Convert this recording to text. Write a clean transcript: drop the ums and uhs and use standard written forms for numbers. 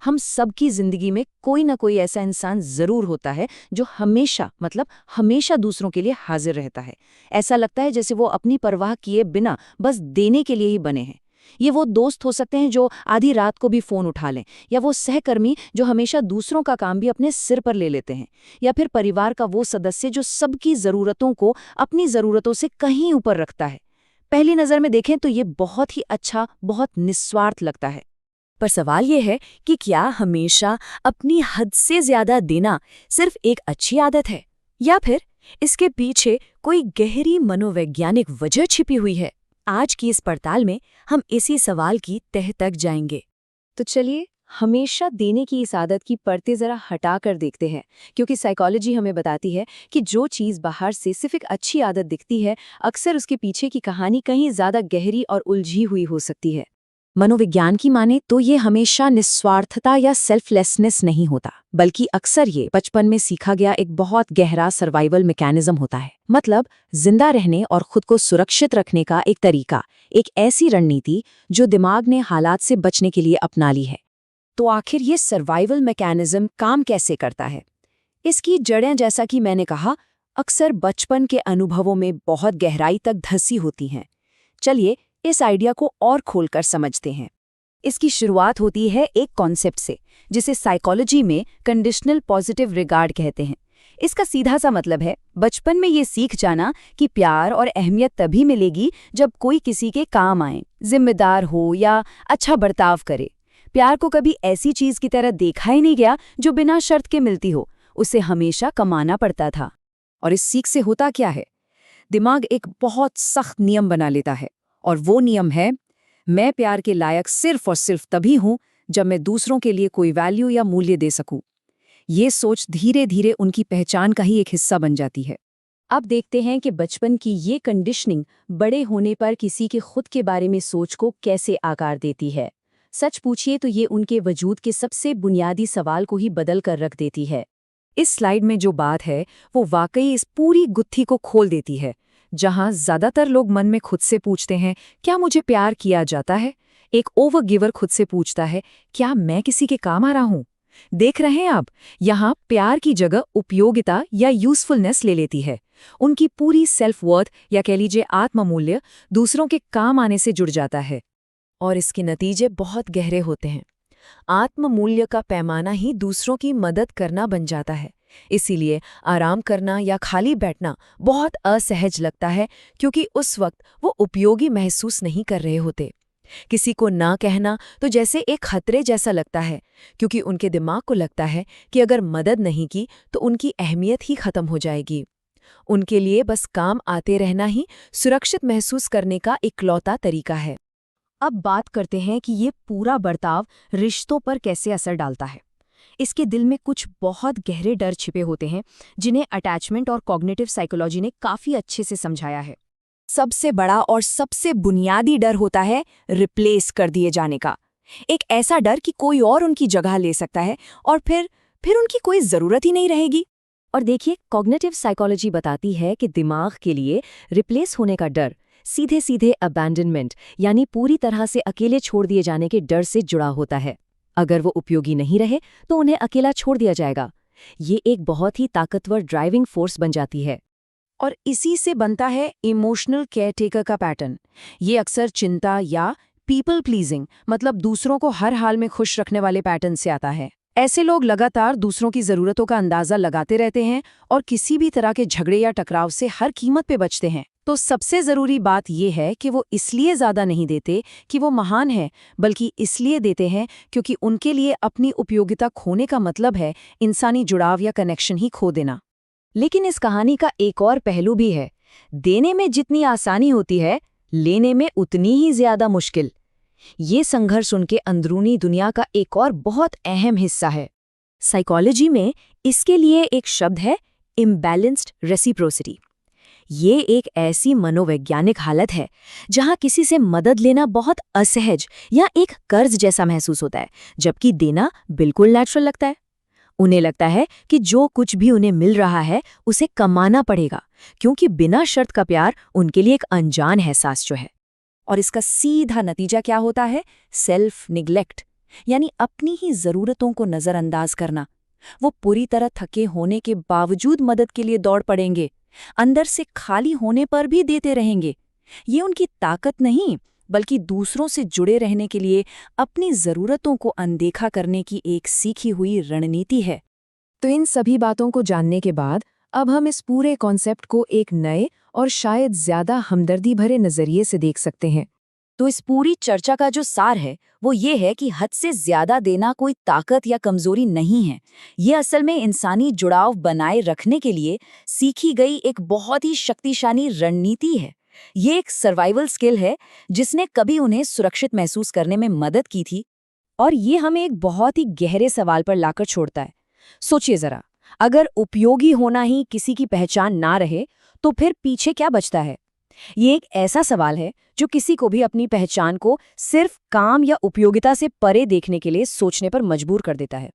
हम सबकी जिंदगी में कोई ना कोई ऐसा इंसान जरूर होता है जो हमेशा दूसरों के लिए हाजिर रहता है। ऐसा लगता है जैसे वो अपनी परवाह किए बिना बस देने के लिए ही बने हैं। ये वो दोस्त हो सकते हैं जो आधी रात को भी फोन उठा लें, या वो सहकर्मी जो हमेशा दूसरों का काम भी अपने सिर पर ले लेते हैं, या फिर परिवार का वो सदस्य जो सबकी जरूरतों को अपनी जरूरतों से कहीं ऊपर रखता है। पहली नजर में देखें तो ये बहुत ही अच्छा, बहुत निस्वार्थ लगता है। पर सवाल ये है कि क्या हमेशा अपनी हद से ज्यादा देना सिर्फ एक अच्छी आदत है, या फिर इसके पीछे कोई गहरी मनोवैज्ञानिक वजह छिपी हुई है? आज की इस पड़ताल में हम इसी सवाल की तह तक जाएंगे। तो चलिए हमेशा देने की इस आदत की परतें जरा हटा कर देखते हैं, क्योंकि साइकोलॉजी हमें बताती है कि जो चीज़ बाहर से सिर्फ एक अच्छी आदत दिखती है, अक्सर उसके पीछे की कहानी कहीं ज्यादा गहरी और उलझी हुई हो सकती है। मनोविज्ञान की माने तो ये हमेशा निस्वार्थता या सेल्फलेसनेस नहीं होता, बल्कि अक्सर ये बचपन में सीखा गया एक बहुत गहरा सर्वाइवल मैकेनिज्म होता है। मतलब जिंदा रहने और खुद को सुरक्षित रखने का एक तरीका, एक ऐसी रणनीति जो दिमाग ने हालात से बचने के लिए अपना ली है। तो आखिर ये सर्वाइवल मैकेनिज्म काम कैसे करता है? इसकी जड़ें, जैसा कि मैंने कहा, अक्सर बचपन के अनुभवों में बहुत गहराई तक धंसी होती हैं। चलिए इस आइडिया को और खोलकर समझते हैं। इसकी शुरुआत होती है एक कॉन्सेप्ट से, जिसे साइकोलॉजी में कंडीशनल पॉजिटिव रिगार्ड कहते हैं। इसका सीधा सा मतलब है बचपन में ये सीख जाना कि प्यार और अहमियत तभी मिलेगी जब कोई किसी के काम आए, जिम्मेदार हो या अच्छा बर्ताव करे। प्यार को कभी ऐसी चीज की तरह देखा ही नहीं गया जो बिना शर्त के मिलती हो, उसे हमेशा कमाना पड़ता था। और इस सीख से होता क्या है? दिमाग एक बहुत सख्त नियम बना लेता है, और वो नियम है, मैं प्यार के लायक सिर्फ और सिर्फ तभी हूं जब मैं दूसरों के लिए कोई वैल्यू या मूल्य दे सकूं। ये सोच धीरे धीरे उनकी पहचान का ही एक हिस्सा बन जाती है। अब देखते हैं कि बचपन की ये कंडीशनिंग बड़े होने पर किसी के खुद के बारे में सोच को कैसे आकार देती है। सच पूछिए तो ये उनके वजूद के सबसे बुनियादी सवाल को ही बदल कर रख देती है। इस स्लाइड में जो बात है वो वाकई इस पूरी गुत्थी को खोल देती है। जहां ज्यादातर लोग मन में खुद से पूछते हैं, क्या मुझे प्यार किया जाता है? एक ओवर गिवर खुद से पूछता है, क्या मैं किसी के काम आ रहा हूं? देख रहे हैं आप, यहाँ प्यार की जगह उपयोगिता या यूजफुलनेस ले लेती है। उनकी पूरी सेल्फ वर्थ या कह लीजिए आत्ममूल्य दूसरों के काम आने से जुड़ जाता है। और इसके नतीजे बहुत गहरे होते हैं। आत्ममूल्य का पैमाना ही दूसरों की मदद करना बन जाता है। इसीलिए आराम करना या खाली बैठना बहुत असहज लगता है, क्योंकि उस वक्त वो उपयोगी महसूस नहीं कर रहे होते। किसी को ना कहना तो जैसे एक खतरे जैसा लगता है, क्योंकि उनके दिमाग को लगता है कि अगर मदद नहीं की तो उनकी अहमियत ही खत्म हो जाएगी। उनके लिए बस काम आते रहना ही सुरक्षित महसूस करने का इकलौता तरीका है। अब बात करते हैं कि ये पूरा बर्ताव रिश्तों पर कैसे असर डालता है। इसके दिल में कुछ बहुत गहरे डर छिपे होते हैं, जिन्हें अटैचमेंट और कॉग्निटिव साइकोलॉजी ने काफी अच्छे से समझाया है। सबसे बड़ा और सबसे बुनियादी डर होता है रिप्लेस कर दिए जाने का। एक ऐसा डर कि कोई और उनकी जगह ले सकता है और फिर उनकी कोई जरूरत ही नहीं रहेगी। और देखिए, कॉग्निटिव साइकोलॉजी बताती है कि दिमाग के लिए रिप्लेस होने का डर सीधे सीधे अबैंडनमेंट यानी पूरी तरह से अकेले छोड़ दिए जाने के डर से जुड़ा होता है। अगर वो उपयोगी नहीं रहे तो उन्हें अकेला छोड़ दिया जाएगा। ये एक बहुत ही ताकतवर ड्राइविंग फोर्स बन जाती है। और इसी से बनता है इमोशनल केयरटेकर का पैटर्न। ये अक्सर चिंता या पीपल प्लीजिंग, मतलब दूसरों को हर हाल में खुश रखने वाले पैटर्न से आता है। ऐसे लोग लगातार दूसरों की जरूरतों का अंदाजा लगाते रहते हैं और किसी भी तरह के झगड़े या टकराव से हर कीमत पे बचते हैं। तो सबसे जरूरी बात यह है कि वो इसलिए ज्यादा नहीं देते कि वो महान है, बल्कि इसलिए देते हैं क्योंकि उनके लिए अपनी उपयोगिता खोने का मतलब है इंसानी जुड़ाव या कनेक्शन ही खो देना। लेकिन इस कहानी का एक और पहलू भी है। देने में जितनी आसानी होती है, लेने में उतनी ही ज्यादा मुश्किल। ये संघर्ष उनके अंदरूनी दुनिया का एक और बहुत अहम हिस्सा है। साइकोलॉजी में इसके लिए एक शब्द है इम्बैलेंस्ड रेसिप्रोसिटी। ये एक ऐसी मनोवैज्ञानिक हालत है जहां किसी से मदद लेना बहुत असहज या एक कर्ज जैसा महसूस होता है, जबकि देना बिल्कुल नेचुरल लगता है। उन्हें लगता है कि जो कुछ भी उन्हें मिल रहा है उसे कमाना पड़ेगा, क्योंकि बिना शर्त का प्यार उनके लिए एक अनजान एहसास जो है। और इसका सीधा नतीजा क्या होता है? Self neglect. यानी अपनी ही जरूरतों को नजरअंदाज करना। वो पूरी तरह थके होने के बावजूद मदद के लिए दौड़ पड़ेंगे, अंदर से खाली होने पर भी देते रहेंगे। ये उनकी ताकत नहीं, बल्कि दूसरों से जुड़े रहने के लिए अपनी जरूरतों को अनदेखा करने की एक सीखी हुई रणनीति है। तो इन सभी बातों को जानने के बाद अब हम इस पूरे कॉन्सेप्ट को एक नए और शायद ज्यादा हमदर्दी भरे नजरिए से देख सकते हैं। तो इस पूरी चर्चा का जो सार है वो ये है कि हद से ज्यादा देना कोई ताकत या कमजोरी नहीं है। ये असल में इंसानी जुड़ाव बनाए रखने के लिए सीखी गई एक बहुत ही शक्तिशाली रणनीति है। ये एक सर्वाइवल स्किल है जिसने कभी उन्हें सुरक्षित महसूस करने में मदद की थी। और ये हमें एक बहुत ही गहरे सवाल पर लाकर छोड़ता है। सोचिए जरा, अगर उपयोगी होना ही किसी की पहचान ना रहे तो फिर पीछे क्या बचता है? ये एक ऐसा सवाल है जो किसी को भी अपनी पहचान को सिर्फ काम या उपयोगिता से परे देखने के लिए सोचने पर मजबूर कर देता है।